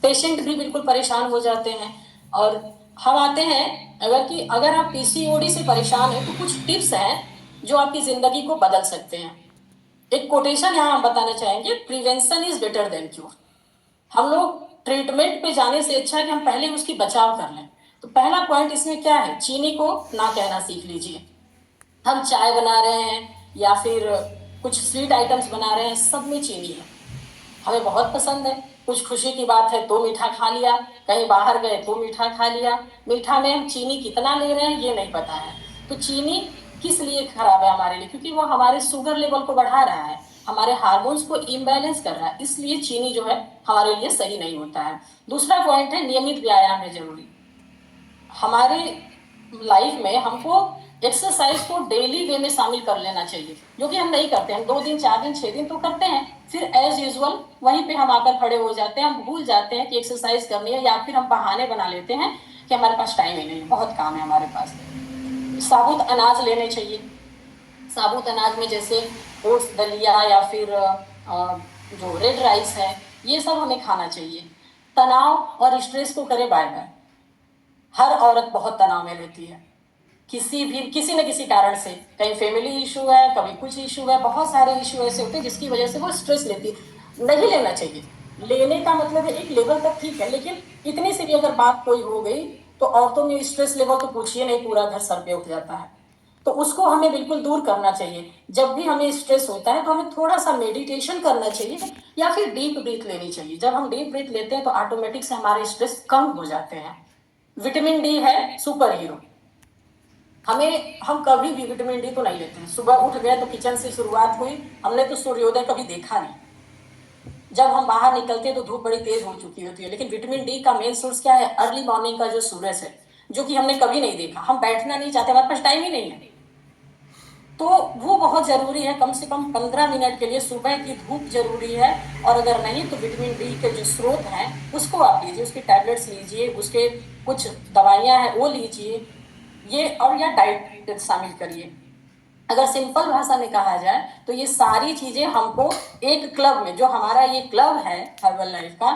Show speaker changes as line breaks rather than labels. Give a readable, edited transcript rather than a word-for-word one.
Patient भी बिल्कुल परेशान हो जाते हैं। और हम आते हैं, अगर आप पीसीओडी से परेशान हैं तो कुछ टिप्स हैं जो आपकी जिंदगी को बदल सकते हैं। एक कोटेशन यहाँ हम बताना चाहेंगे, prevention is better than cure. हम लोग ट्रीटमेंट पे जाने से अच्छा है कि हम पहले उसकी बचाव कर लें। तो पहला पॉइंट इसमें क्या है, चीनी को ना कहना सीख लीजिए। हम चाय बना रहे हैं या फिर कुछ स्वीट आइटम्स बना रहे हैं, सब में चीनी है। हमें बहुत पसंद है, कुछ खुशी की बात है तो मीठा खा लिया, कहीं बाहर गए तो मीठा खा लिया। मीठा में हम चीनी कितना ले रहे हैं ये नहीं पता है। तो चीनी किस लिए खराब है हमारे लिए, क्योंकि वो हमारे शुगर लेवल को बढ़ा रहा है, हमारे हार्मोन्स को इम्बैलेंस कर रहा है, इसलिए चीनी जो है हमारे लिए सही नहीं होता है। दूसरा पॉइंट है, नियमित व्यायाम है जरूरी। हमारे लाइफ में हमको एक्सरसाइज को डेली वे में शामिल कर लेना चाहिए, जो कि हम नहीं करते। हम 2 दिन 4 दिन 6 दिन तो करते हैं, फिर एज यूजुअल वहीं पे हम आकर खड़े हो जाते हैं। हम भूल जाते हैं कि एक्सरसाइज करनी है, या फिर हम बहाने बना लेते हैं कि हमारे पास टाइम ही नहीं है, बहुत काम है हमारे पास। साबुत अनाज लेने चाहिए। साबुत अनाज में जैसे ओट्स, दलिया या फिर जो रेड राइस है, ये सब हमें खाना चाहिए। तनाव और स्ट्रेस को करे बाय बाय। हर औरत बहुत तनाव में रहती है, किसी न किसी कारण से। कहीं फैमिली इशू है, कभी कुछ इशू है, बहुत सारे इशू ऐसे होते हैं जिसकी वजह से वो स्ट्रेस लेती है। नहीं लेना चाहिए। लेने का मतलब है एक लेवल तक ठीक है, लेकिन इतनी सी भी अगर बात कोई हो गई तो औरतों में स्ट्रेस लेवल तो पूछिए नहीं, पूरा घर सर पे उठ जाता है। तो उसको हमें बिल्कुल दूर करना चाहिए। जब भी हमें स्ट्रेस होता है तो हमें थोड़ा सा मेडिटेशन करना चाहिए या फिर डीप ब्रीथ लेनी चाहिए। जब हम डीप ब्रीथ लेते हैं तो ऑटोमेटिक से हमारे स्ट्रेस कम हो जाते हैं। विटामिन डी है सुपर हीरो। हम कभी भी विटामिन डी तो नहीं लेते हैं। सुबह उठ गए तो किचन से शुरुआत हुई, हमने तो सूर्योदय कभी देखा नहीं। जब हम बाहर निकलते हैं तो धूप बड़ी तेज हो चुकी होती है। लेकिन विटामिन डी का मेन सोर्स क्या है, अर्ली मॉर्निंग का जो सूरज है, जो कि हमने कभी नहीं देखा। हम बैठना नहीं चाहते, हमारे पास टाइम ही नहीं है। तो वो बहुत जरूरी है, कम से कम 15 मिनट के लिए सुबह की धूप जरूरी है। और अगर नहीं तो विटामिन डी के जो स्रोत हैं उसको आप लीजिए, उसकी टैबलेट्स लीजिए, उसके कुछ दवाइयाँ हैं वो लीजिए, ये और या डाइट शामिल करिए। अगर सिंपल भाषा में कहा जाए तो ये सारी चीजें हमको एक क्लब में, जो हमारा ये क्लब है हर्बल लाइफ का,